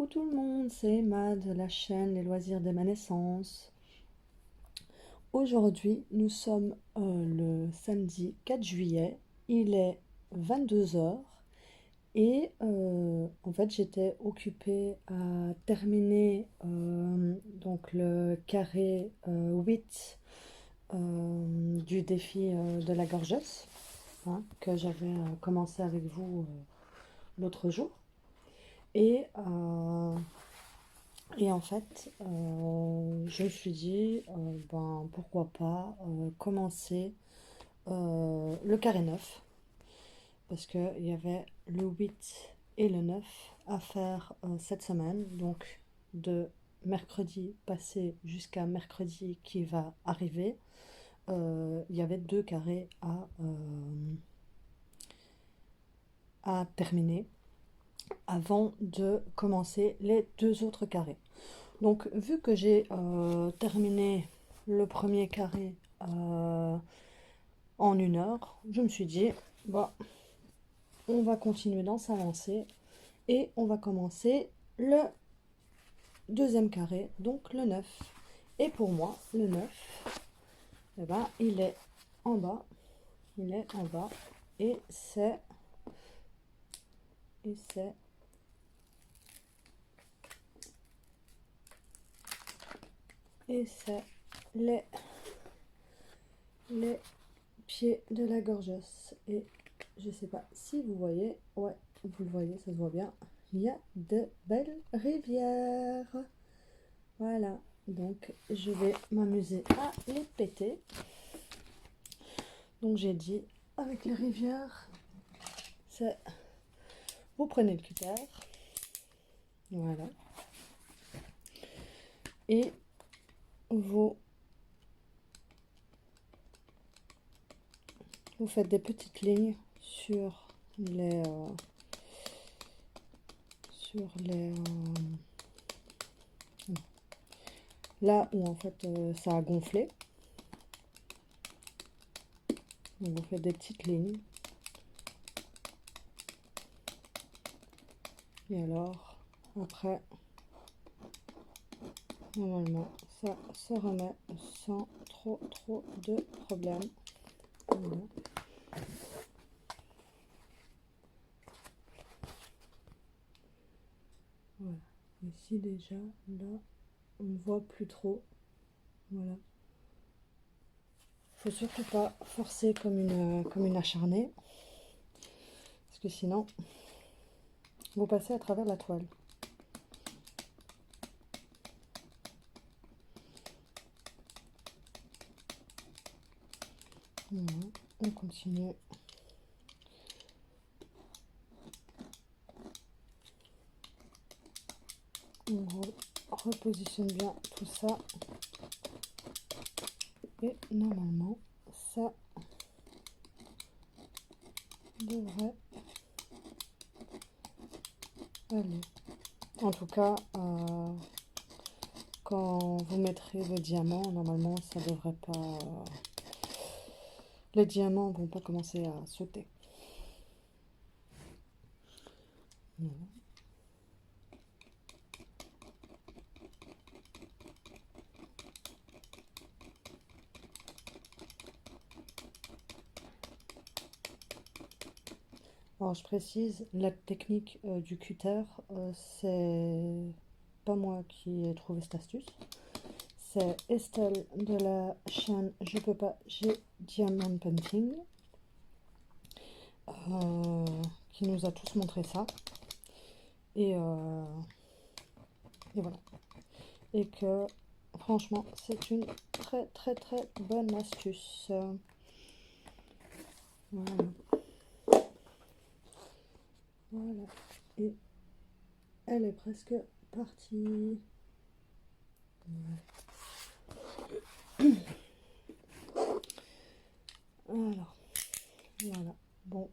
tout le monde, c'est Emma de la chaîne Les Loisirs d'Emma Naissance. Aujourd'hui, nous sommes le samedi 4 juillet, il est 22 heures et en fait j'étais occupée à terminer donc le carré 8 du défi de la gorgeuse hein, que j'avais commencé avec vous l'autre jour. Et, euh, et en fait, je me suis dit, ben, pourquoi pas commencer le carré 9, parce qu'il y avait le 8 et le 9 à faire cette semaine, donc de mercredi passé jusqu'à mercredi qui va arriver, il y avait deux carrés à terminer avant de commencer les deux autres carrés. Donc vu que j'ai terminé le premier carré en 1 heure, je me suis dit, bah, on va continuer dans sa lancée et on va commencer le deuxième carré, donc le 9. Et pour moi, le 9, eh ben, il est en bas, et c'est les pieds de la gorgeuse. Et je sais pas si vous voyez, ouais, vous le voyez, ça se voit bien, il y a de belles rivières. Voilà, donc je vais m'amuser à les péter. Donc j'ai dit, avec les rivières, c'est vous prenez le cutter, voilà, et vous faites des petites lignes sur les là où en fait ça a gonflé. Donc vous faites des petites lignes. Et alors, après, normalement, ça se remet sans trop de problèmes. Voilà. Voilà. Ici déjà, là, on ne voit plus trop. Voilà. Faut surtout pas forcer comme une acharnée, parce que sinon, vous passez à travers la toile. Voilà. On continue. On repositionne bien tout ça. Et normalement, ça devrait aller. En tout cas, quand vous mettrez vos diamants, normalement, ça devrait pas... les diamants vont pas commencer à sauter. Voilà. Alors je précise, la technique du cutter, c'est pas moi qui ai trouvé cette astuce. C'est Estelle de la chaîne Je peux pas, j'ai Diamond Painting qui nous a tous montré ça. Et voilà. Et que franchement, c'est une très bonne astuce. Voilà. Voilà. Et elle est presque partie. Alors, voilà. Bon,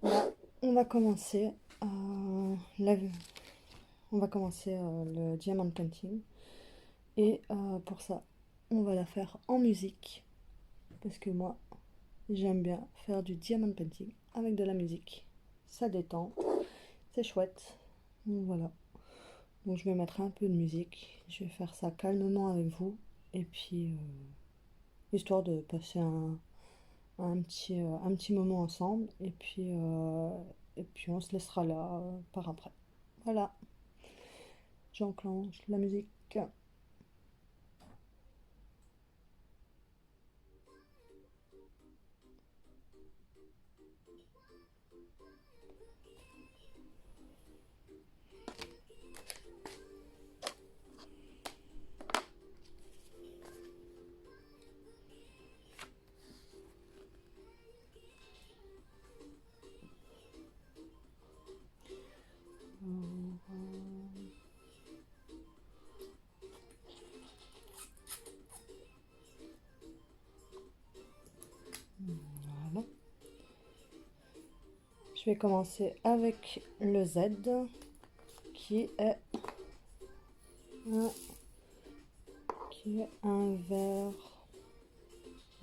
là, on va commencer le diamond painting. Et pour ça, on va la faire en musique. Parce que moi, j'aime bien faire du diamond painting avec de la musique. Ça détend, c'est chouette. Donc voilà. Donc je vais mettre un peu de musique. Je vais faire ça calmement avec vous. Et puis, histoire de passer un petit moment ensemble. Et puis on se laissera là par après. Voilà, j'enclenche la musique. Voilà. Je vais commencer avec le Z qui est un, qui est un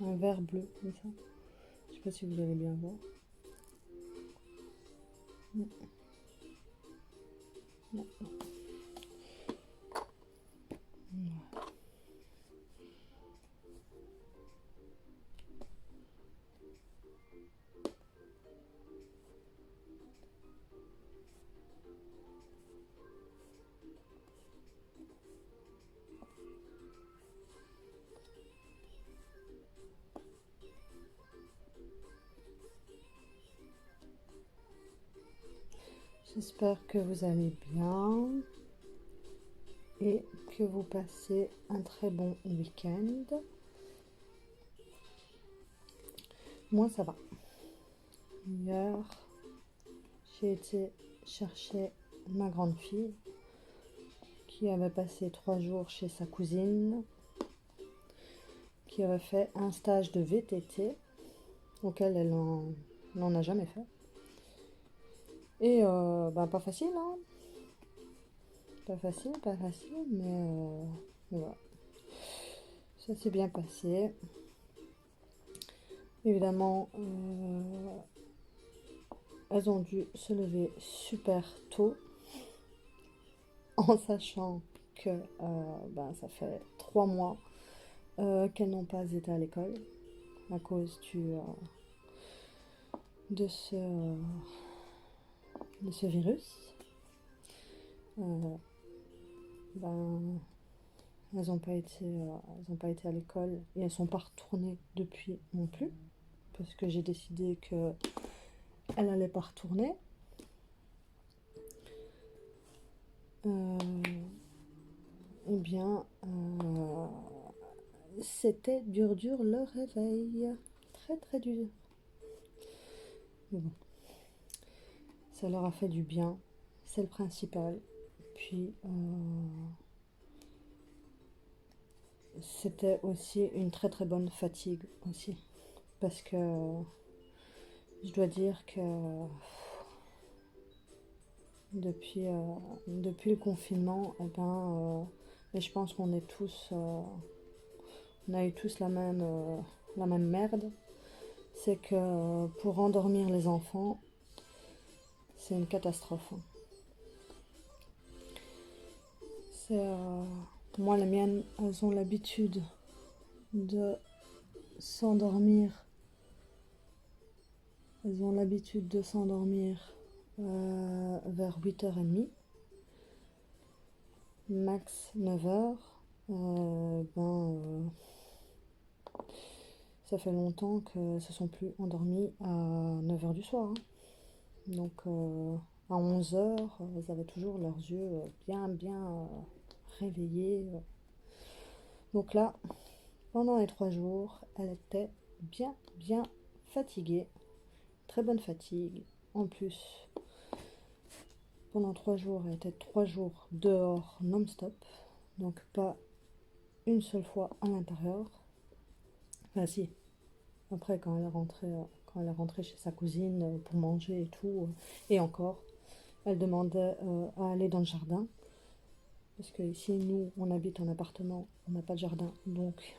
vert bleu comme ça. Je sais pas si vous allez bien voir. J'espère que vous allez bien et que vous passez un très bon week-end. Moi, ça va. Hier, j'ai été chercher ma grande fille qui avait passé 3 jours chez sa cousine, qui avait fait un stage de VTT auquel elle n'en a jamais fait. Et pas facile, hein. Pas facile, mais voilà. Ça s'est bien passé. Évidemment, elles ont dû se lever super tôt, en sachant que ça fait 3 mois qu'elles n'ont pas été à l'école à cause de ce virus. Ben, elles n'ont pas été à l'école et elles sont pas retournées depuis non plus, parce que j'ai décidé qu'elles n'allaient pas retourner. Eh bien, c'était dur le réveil. Très très dur. Mais bon, ça leur a fait du bien, c'est le principal. Puis, c'était aussi une très très bonne fatigue aussi. Parce que je dois dire que depuis le confinement, et je pense qu'on est tous, on a eu tous la même merde. C'est que pour endormir les enfants, c'est une catastrophe, hein. Moi, les miennes, elles ont l'habitude de s'endormir. Elles ont l'habitude de s'endormir vers 8h30, max 9h. Ça fait longtemps que se sont plus endormies à 9h du soir, hein. Donc à 11h, elles avaient toujours leurs yeux bien réveillés. Donc là, pendant les 3 jours, elle était bien fatiguée. Très bonne fatigue. En plus, pendant 3 jours, elle était 3 jours dehors non-stop. Donc pas une seule fois à l'intérieur. Enfin si, après quand elle est rentrée chez sa cousine pour manger et tout, et encore, elle demandait à aller dans le jardin. Parce que ici, nous, on habite en appartement, on n'a pas de jardin, donc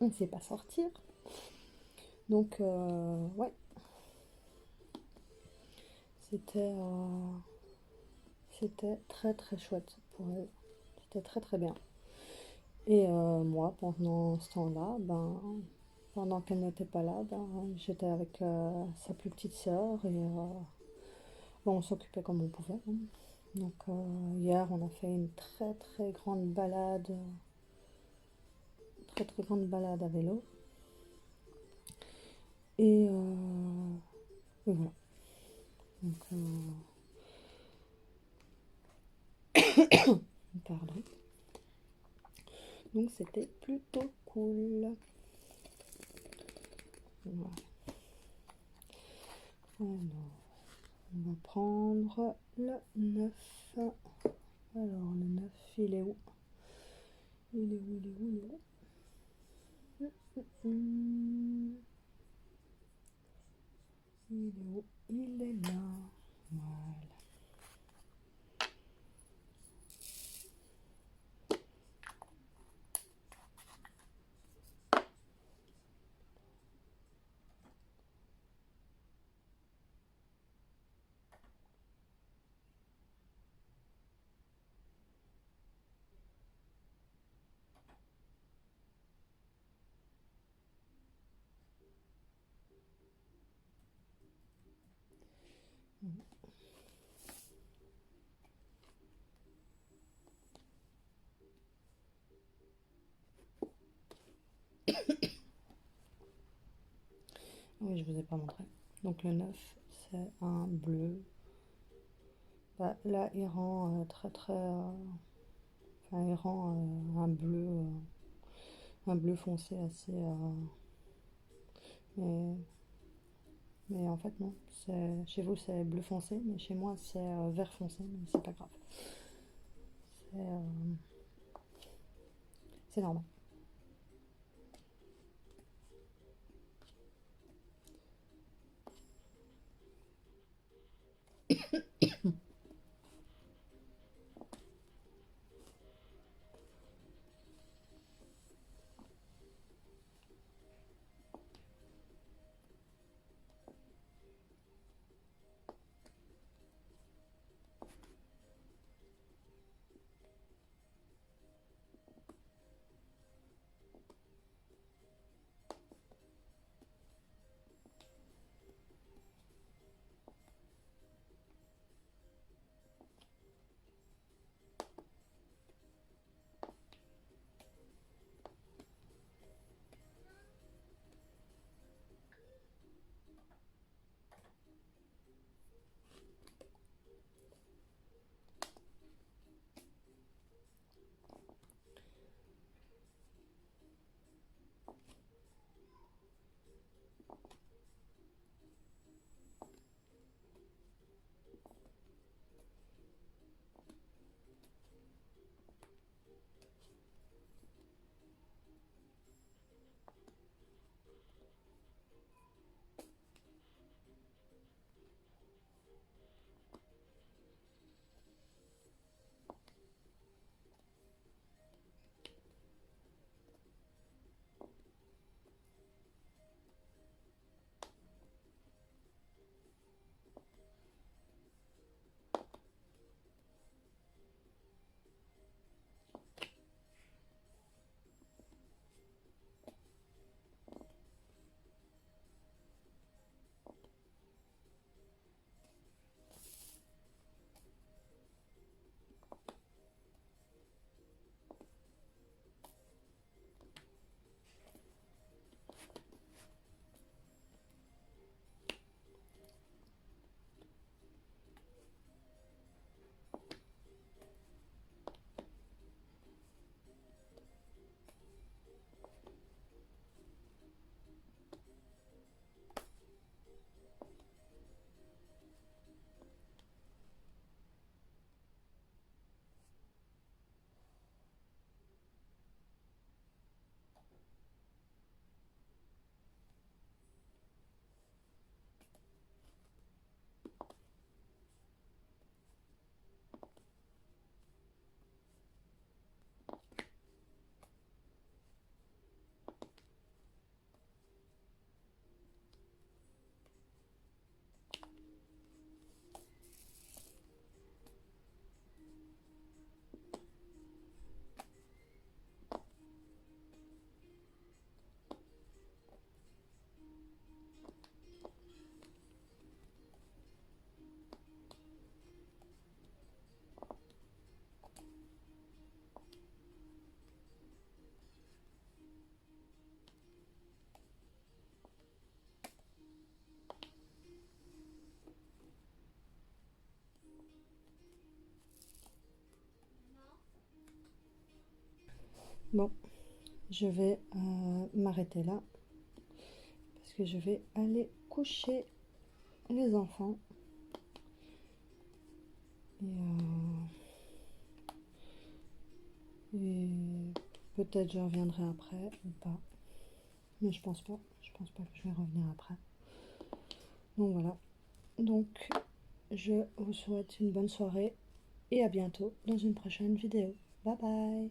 on ne sait pas sortir. Donc, ouais, c'était c'était très très chouette pour elle. C'était très très bien. Et moi, pendant ce temps-là, ben, pendant qu'elle n'était pas là, ben, j'étais avec sa plus petite sœur et bon, on s'occupait comme on pouvait, hein. Donc hier, on a fait une très très grande balade à vélo. Et, et voilà. Donc, pardon. Donc c'était plutôt cool. Voilà. Alors, on va prendre le 9. Alors, le 9, il est où? Il est où? Il est où? Il est où? Il est où? Il est là. Voilà. Oui, je vous ai pas montré. Donc le 9, c'est un bleu. Bah, là, il rend très très... enfin, il rend un bleu foncé assez... mais, mais en fait, non. Chez vous, c'est bleu foncé, mais chez moi, c'est vert foncé, mais c'est pas grave. C'est normal. Bon, je vais m'arrêter là parce que je vais aller coucher les enfants. Et peut-être je reviendrai après ou pas. Mais je pense pas. Je pense pas que je vais revenir après. Donc voilà. Donc je vous souhaite une bonne soirée et à bientôt dans une prochaine vidéo. Bye bye!